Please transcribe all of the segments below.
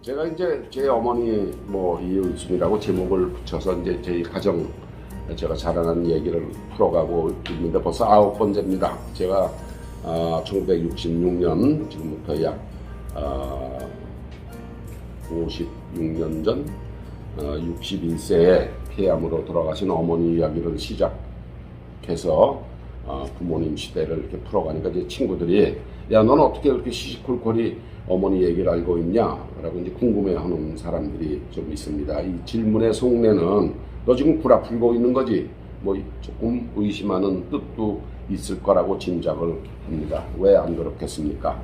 제가 이제 제 어머니 뭐 이은순이라고 제목을 붙여서 이제 저희 가정 제가 자라난 얘기를 풀어가고 있는데 벌써 9번째입니다. 제가 1966년 지금부터 약 56년 전 61세에 폐암으로 돌아가신 어머니 이야기를 시작해서 부모님 시대를 이렇게 풀어가니까 이제 친구들이 야, 너는 어떻게 그렇게 시시콜콜이 어머니 얘기를 알고 있냐? 라고 이제 궁금해하는 사람들이 좀 있습니다. 이 질문의 속내는 너 지금 구라 풀고 있는 거지? 뭐 조금 의심하는 뜻도 있을 거라고 짐작을 합니다. 왜 안 그렇겠습니까?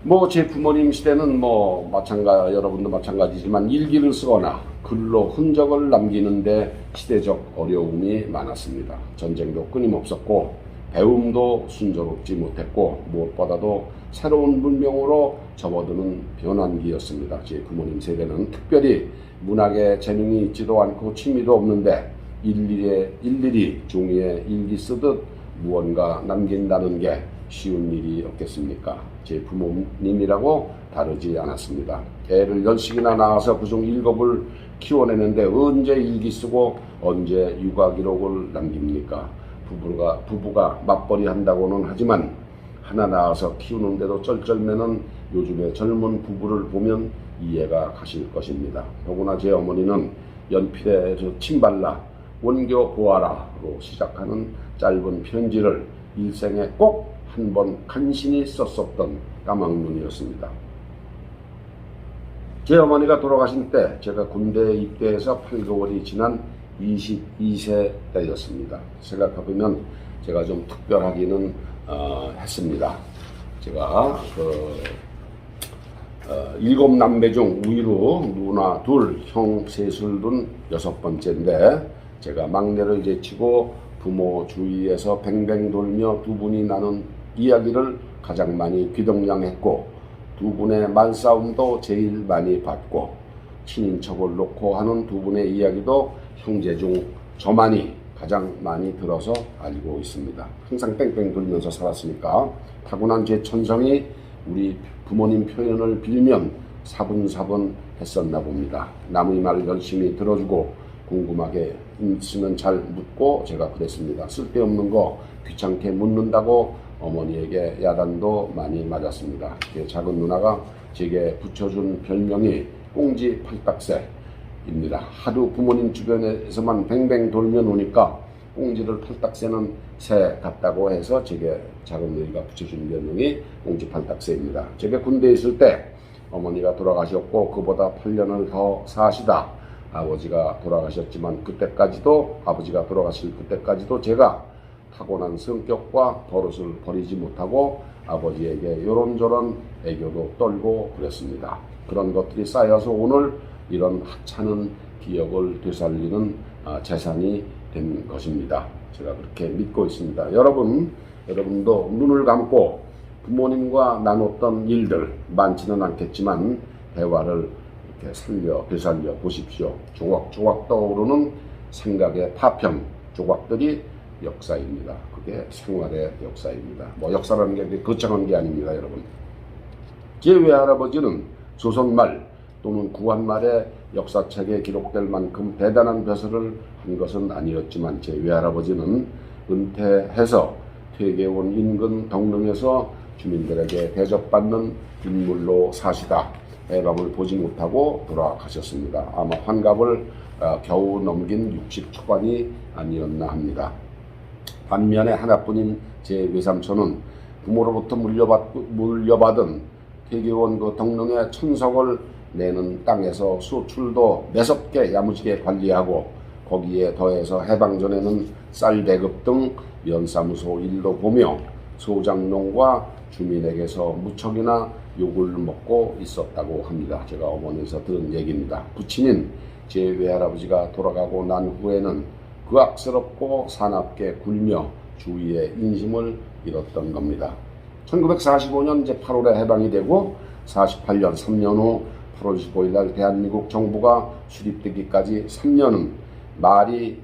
뭐 제 부모님 시대는 뭐 여러분도 마찬가지지만 일기를 쓰거나 글로 흔적을 남기는데 시대적 어려움이 많았습니다. 전쟁도 끊임없었고 배움도 순조롭지 못했고 무엇보다도 새로운 문명으로 접어드는 변환기였습니다. 제 부모님 세대는 특별히 문학에 재능이 있지도 않고 취미도 없는데 일일이 종이에 일기 쓰듯 무언가 남긴다는 게 쉬운 일이 없겠습니까? 제 부모님이라고 다르지 않았습니다. 애를 10씩이나 낳아서 그중 7을 키워내는데 언제 일기 쓰고 언제 육아 기록을 남깁니까? 부부가 맞벌이 한다고는 하지만 하나 낳아서 키우는데도 쩔쩔매는 요즘의 젊은 부부를 보면 이해가 가실 것입니다. 더구나 제 어머니는 연필에 침발라 원교 보아라로 시작하는 짧은 편지를 일생에 꼭 한 번 간신히 썼었던 까막눈이었습니다. 제 어머니가 돌아가신 때 제가 군대에 입대해서 8개월이 지난 22세 때였습니다. 생각해보면 제가 좀 특별하기는 했습니다. 제가 7남매 중 우이로 누나 2, 형 3을 둔 6번째인데 제가 막내를 제치고 부모 주위에서 뱅뱅 돌며 두 분이 나눈 이야기를 가장 많이 귀동냥했고 두 분의 말싸움도 제일 많이 봤고 친인척을 놓고 하는 두 분의 이야기도 형제 중 저만이 가장 많이 들어서 알고 있습니다. 항상 뺑뺑 돌면서 살았으니까 타고난 제 천성이 우리 부모님 표현을 빌면 사분사분 했었나 봅니다. 남의 말을 열심히 들어주고 궁금하게 있으면 잘 묻고 제가 그랬습니다. 쓸데없는 거 귀찮게 묻는다고 어머니에게 야단도 많이 맞았습니다. 작은 누나가 제게 붙여준 별명이 꽁지 팔딱새입니다. 하도 부모님 주변에서만 뱅뱅 돌며 노니까 꽁지를 팔딱 새는 새 같다고 해서 제게 작은 누이가 붙여준 별명이 꽁지 팔딱새입니다. 제가 군대에 있을 때 어머니가 돌아가셨고 그보다 8년을 더 사시다 아버지가 돌아가셨지만 아버지가 돌아가실 그때까지도 제가 타고난 성격과 버릇을 버리지 못하고 아버지에게 요런저런 애교도 떨고 그랬습니다. 그런 것들이 쌓여서 오늘 이런 하찮은 기억을 되살리는 재산이 된 것입니다. 제가 그렇게 믿고 있습니다. 여러분도 눈을 감고 부모님과 나눴던 일들 많지는 않겠지만 대화를 이렇게 되살려 보십시오. 조각조각 떠오르는 생각의 파편 조각들이 역사입니다. 그게 생활의 역사입니다. 뭐 역사라는 게 거창한 게 아닙니다, 여러분. 제 외할아버지는 조선말 또는 구한말의 역사책에 기록될 만큼 대단한 벼슬을 한 것은 아니었지만 제 외할아버지는 은퇴해서 퇴계원 인근 덕릉에서 주민들에게 대접받는 인물로 사시다 해방을 보지 못하고 돌아가셨습니다. 아마 환갑을 겨우 넘긴 60 초반이 아니었나 합니다. 반면에 하나뿐인 제 외삼촌은 부모로부터 물려받은 퇴계원 덕릉의 천석을 내는 땅에서 수출도 매섭게 야무지게 관리하고 거기에 더해서 해방 전에는 쌀 배급 등 면사무소 일도 보며 소장농과 주민에게서 무척이나 욕을 먹고 있었다고 합니다. 제가 어머니에서 들은 얘기입니다. 부친인 제 외할아버지가 돌아가고 난 후에는 그악스럽고 사납게 굴며 주위의 인심을 잃었던 겁니다. 1945년 이제 8월에 해방이 되고 48년 3년 후 8월 15일 날 대한민국 정부가 수립되기까지 3년은 말이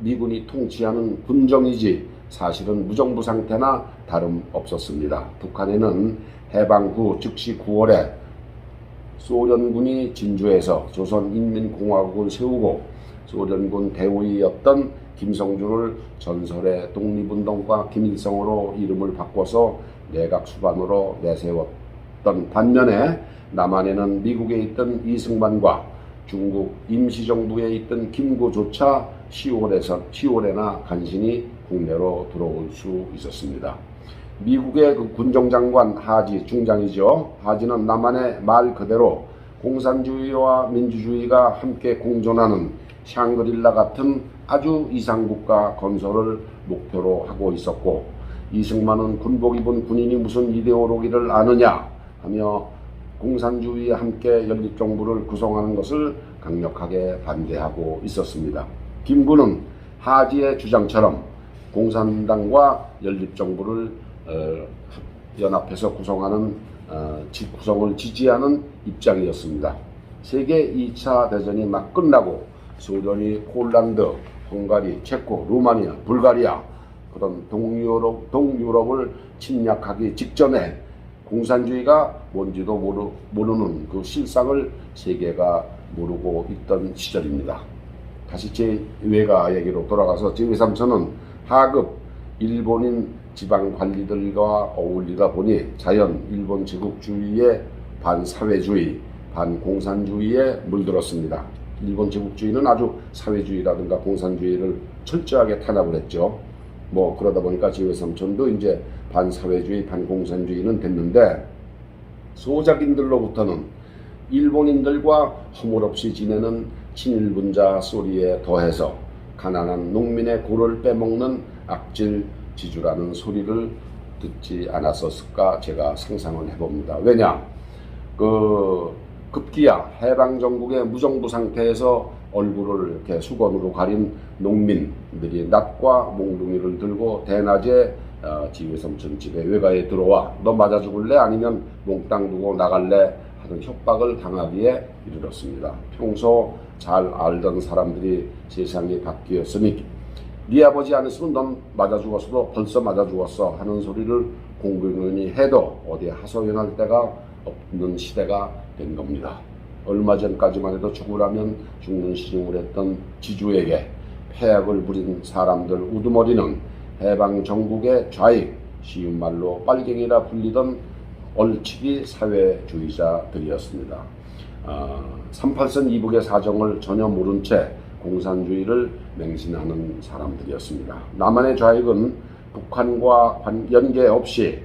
미군이 통치하는 군정이지 사실은 무정부 상태나 다름없었습니다. 북한에는 해방 후 즉시 9월에 소련군이 진주에서 조선인민공화국을 세우고 소련군 대우이였던 김성주를 전설의 독립운동가 김일성으로 이름을 바꿔서 내각 수반으로 내세웠던 반면에 남한에는 미국에 있던 이승만과 중국 임시정부에 있던 김구조차 10월에나 간신히 국내로 들어올 수 있었습니다. 미국의 그 군정장관 하지 중장이죠. 하지는 남한의 말 그대로 공산주의와 민주주의가 함께 공존하는 샹그릴라 같은 아주 이상국가 건설을 목표로 하고 있었고, 이승만은 군복 입은 군인이 무슨 이데올로기를 아느냐 하며 공산주의와 함께 연립정부를 구성하는 것을 강력하게 반대하고 있었습니다. 김구는 하지의 주장처럼 공산당과 연립정부를 연합해서 구성하는 구성을 지지하는 입장이었습니다. 세계 2차 대전이 막 끝나고 소련이 폴란드, 헝가리, 체코, 루마니아, 불가리아 그런 동유럽을 침략하기 직전에 공산주의가 뭔지도 모르는 그 실상을 세계가 모르고 있던 시절입니다. 다시 제 외가 얘기로 돌아가서 제 외삼촌은 하급 일본인 지방 관리들과 어울리다 보니 자연 일본 제국주의의 반사회주의, 반공산주의에 물들었습니다. 일본 제국주의는 아주 사회주의라든가 공산주의를 철저하게 탄압을 했죠. 뭐 그러다 보니까 제 외삼촌도 이제 반사회주의, 반공산주의는 됐는데, 소작인들로부터는 일본인들과 허물없이 지내는 친일분자 소리에 더해서 가난한 농민의 고를 빼먹는 악질 지주라는 소리를 듣지 않았었을까 제가 상상을 해봅니다. 왜냐? 급기야 해방정국의 무정부 상태에서 얼굴을 이렇게 수건으로 가린 농민들이 낫과 몽둥이를 들고 대낮에 지외삼촌 집에 외가에 들어와 너 맞아 죽을래? 아니면 몽땅 두고 나갈래? 하는 협박을 당하기에 이르렀습니다. 평소 잘 알던 사람들이 세상이 바뀌었으니 네 아버지 안 했으면 넌 맞아 죽었어도 벌써 맞아 죽었어 하는 소리를 공공연히 해도 어디 하소연할 데가 없는 시대가 된 겁니다. 얼마 전까지만 해도 죽으라면 죽는 시중을 했던 지주에게 폐악을 부린 사람들 우두머리는 해방 정국의 좌익, 쉬운 말로 빨갱이라 불리던 얼치기 사회주의자들이었습니다. 38선 이북의 사정을 전혀 모른 채 공산주의를 맹신하는 사람들이었습니다. 남한의 좌익은 북한과 연계 없이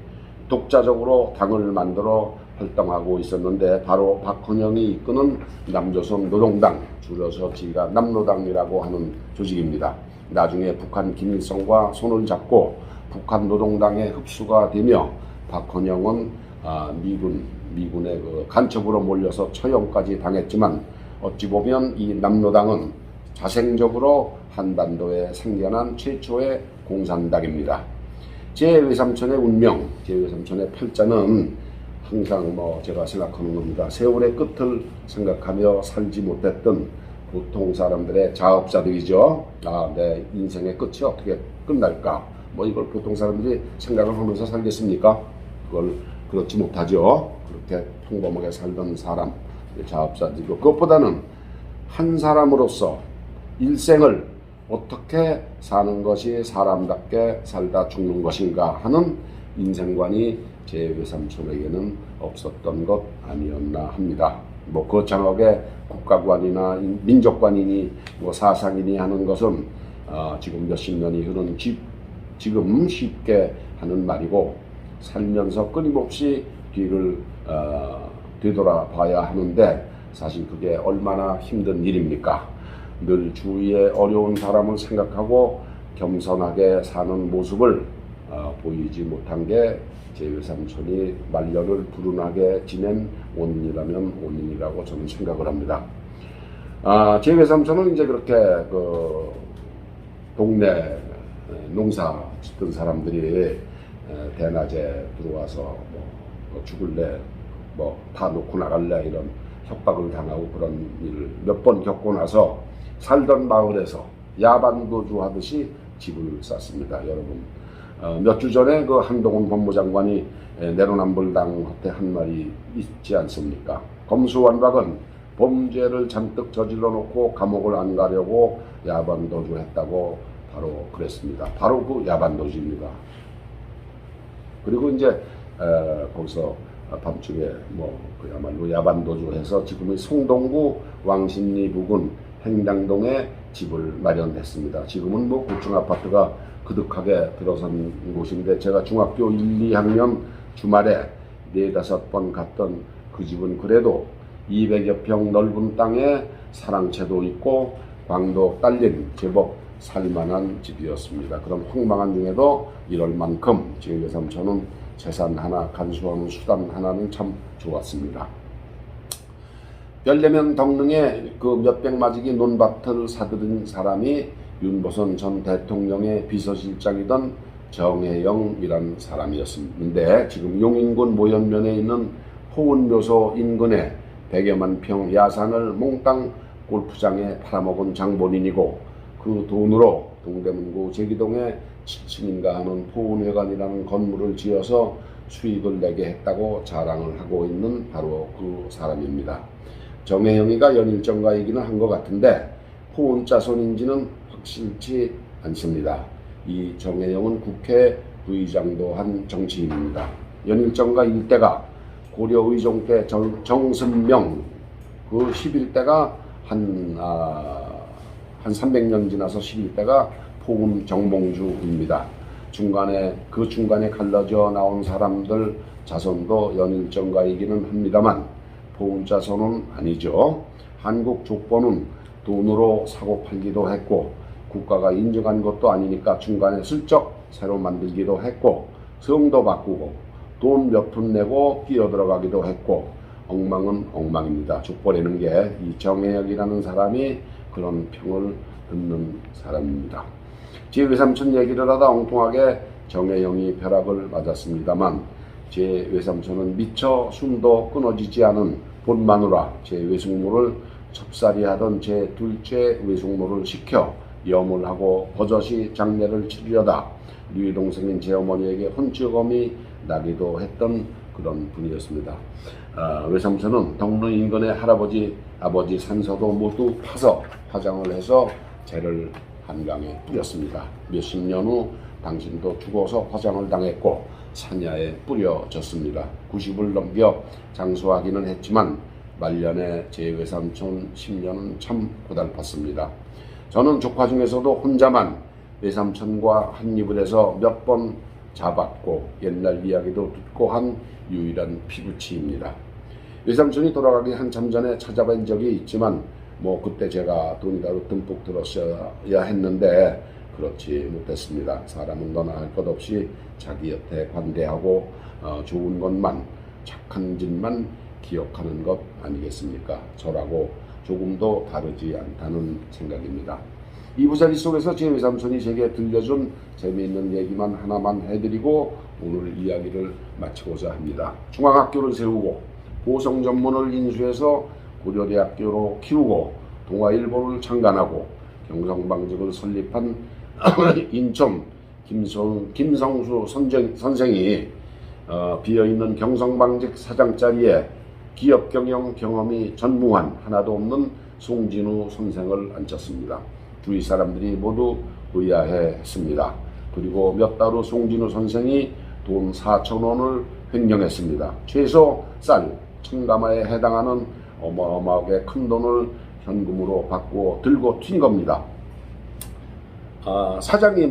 독자적으로 당을 만들어 활동하고 있었는데, 바로 박헌영이 이끄는 남조선 노동당, 줄여서 지가 남노당이라고 하는 조직입니다. 나중에 북한 김일성과 손을 잡고 북한 노동당에 흡수가 되며 박헌영은 미군의 그 간첩으로 몰려서 처형까지 당했지만, 어찌 보면 이 남노당은 자생적으로 한반도에 생겨난 최초의 공산당입니다. 제 외삼촌의 운명, 제 외삼촌의 팔자는 항상 제가 생각하는 겁니다. 세월의 끝을 생각하며 살지 못했던 보통 사람들의 자업자들이죠. 내 인생의 끝이 어떻게 끝날까? 이걸 보통 사람들이 생각을 하면서 살겠습니까? 그걸 그렇지 못하죠. 그렇게 평범하게 살던 사람, 자업자들이고, 그것보다는 한 사람으로서 일생을 어떻게 사는 것이 사람답게 살다 죽는 것인가 하는 인생관이 제 외삼촌에게는 없었던 것 아니었나 합니다. 거창하게 국가관이나 민족관이니 사상이니 하는 것은 지금 몇십 년이 흐른 지금 쉽게 하는 말이고, 살면서 끊임없이 뒤를 되돌아봐야 하는데, 사실 그게 얼마나 힘든 일입니까? 늘 주위에 어려운 사람을 생각하고 겸손하게 사는 모습을 보이지 못한 게 제 외삼촌이 말년을 불운하게 지낸 원인이라면 원인이라고 저는 생각을 합니다. 제 외삼촌은 이제 그렇게 동네 농사 짓던 사람들이 대낮에 들어와서 죽을래, 다 놓고 나갈래 이런 협박을 당하고 그런 일을 몇 번 겪고 나서 살던 마을에서 야반도주 하듯이 집을 쌌습니다. 여러분, 몇 주 전에 그 한동훈 법무장관이 내로남불당 때 한 말이 있지 않습니까? 검수완박은 범죄를 잔뜩 저질러 놓고 감옥을 안 가려고 야반도주했다고 바로 그랬습니다. 바로 그 야반도주입니다. 그리고 이제 거기서 밤중에 뭐 그야말로 야반도주해서 지금의 송동구 왕십리 부근 행당동에 집을 마련했습니다. 지금은 뭐 고층 아파트가 그득하게 들어선 곳인데, 제가 중학교 1, 2학년 주말에 4-5번 갔던 그 집은 그래도 200여 평 넓은 땅에 사랑채도 있고 광도 딸린 제법 살만한 집이었습니다. 그런 황망한 중에도 이럴 만큼 제 외삼촌은 재산 하나 간수하는 수단 하나는 참 좋았습니다. 별내면 덕릉에 그 몇백 마지기 논밭을 사들인 사람이 윤보선 전 대통령의 비서실장이던 정혜영이란 사람이었는데, 지금 용인군 모현면에 있는 호은묘소 인근에 100여만 평 야산을 몽땅 골프장에 팔아먹은 장본인이고, 그 돈으로 동대문구 제기동에 7층인가 하는 포은회관이라는 건물을 지어서 수익을 내게 했다고 자랑을 하고 있는 바로 그 사람입니다. 정혜영이가 연일정과 얘기는 한 것 같은데 포은자손인지는 확실치 않습니다. 이 정혜영은 국회 부의장도 한 정치인입니다. 연일정과 일대가 고려의종 때 정선명 그 11대가 한 300년 지나서 11대가 포은 정몽주입니다. 그 중간에 갈라져 나온 사람들 자손도 연일정가이기는 합니다만 포은 자손은 아니죠. 한국 족보는 돈으로 사고 팔기도 했고 국가가 인정한 것도 아니니까 중간에 슬쩍 새로 만들기도 했고 성도 바꾸고 돈 몇 푼 내고 끼어들어가기도 했고 엉망은 엉망입니다. 족보라는 게 이 정혜혁이라는 사람이 그런 평을 듣는 사람입니다. 제 외삼촌 얘기를 하다 엉뚱하게 정혜영이 벼락을 맞았습니다만, 제 외삼촌은 미처 숨도 끊어지지 않은 본마누라 제 외숙모를 첩살이하던 제 둘째 외숙모를 시켜 염을 하고 버젓이 장례를 치르려다 누이 동생인 제 어머니에게 혼쭐검이 나기도 했던 그런 분이었습니다. 외삼촌은 덕릉 인근의 할아버지, 아버지 산서도 모두 파서 화장을 해서 재를 한강에 뿌렸습니다. 몇십 년 후 당신도 죽어서 화장을 당했고 산야에 뿌려졌습니다. 90을 넘겨 장수하기는 했지만 말년에 제 외삼촌 10년은 참 고달팠습니다. 저는 조카 중에서도 혼자만 외삼촌과 한 입을 해서 몇 번 잡았고 옛날 이야기도 듣고 한 유일한 피부치입니다. 외삼촌이 돌아가기 한참 전에 찾아뵌 적이 있지만 뭐 그때 제가 돈이라도 듬뿍 들었어야 했는데 그렇지 못했습니다. 사람은 너나 할 것 없이 자기 옆에 관대하고 좋은 것만, 착한 짓만 기억하는 것 아니겠습니까? 저라고 조금도 다르지 않다는 생각입니다. 이 부자리 속에서 제 외삼촌이 제게 들려준 재미있는 얘기만 하나만 해드리고 오늘 이야기를 마치고자 합니다. 중앙학교를 세우고 보성전문을 인수해서 고려대학교로 키우고 동아일보를 창간하고 경성방직을 설립한 인천 김성수 선생이 비어있는 경성방직 사장 자리에 기업경영 경험이 전무한 하나도 없는 송진우 선생을 앉혔습니다. 주위 사람들이 모두 의아해했습니다. 그리고 몇 달 후 송진우 선생이 돈 4,000원을 횡령했습니다. 최소 쌀 1,000가마에 해당하는 어마어마하게 큰 돈을 현금으로 받고 들고 튄 겁니다. 사장이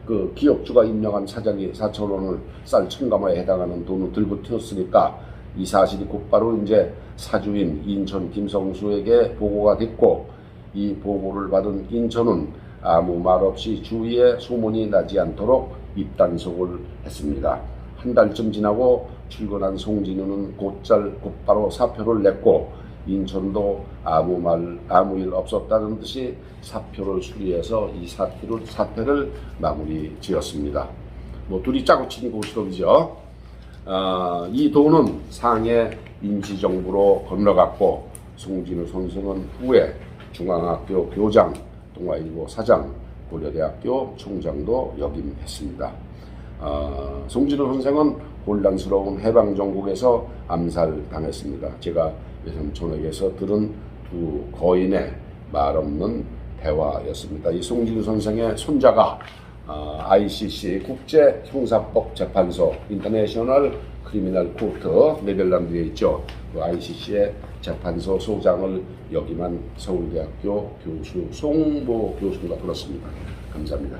그 기업주가 임명한 사장이 4,000원을 쌀 1,000가마에 해당하는 돈을 들고 튀었으니까 이 사실이 곧바로 이제 사주인 인천 김성수에게 보고가 됐고, 이 보고를 받은 인천은 아무 말 없이 주위에 소문이 나지 않도록 입단속을 했습니다. 한 달쯤 지나고 출근한 송진우는 곧바로 사표를 냈고, 인천도 아무 일 없었다는 듯이 사표를 수리해서 이 사태를 마무리 지었습니다. 둘이 짜고 치니 고스톱이죠. 이 돈은 상해 임시정부로 건너갔고, 송진우 선생은 후에 중앙학교 교장, 동아일보 사장, 고려대학교 총장도 역임했습니다. 송진우 선생은 혼란스러운 해방정국에서 암살당했습니다. 제가 외삼촌에게서 들은 두 거인의 말없는 대화였습니다. 이 송진우 선생의 손자가 ICC 국제형사법재판소 인터내셔널 크리미널 코트 네덜란드에 있죠. 그 ICC의 재판소 소장을 역임한 서울대학교 교수 송보 교수가 그렇습니다. 감사합니다.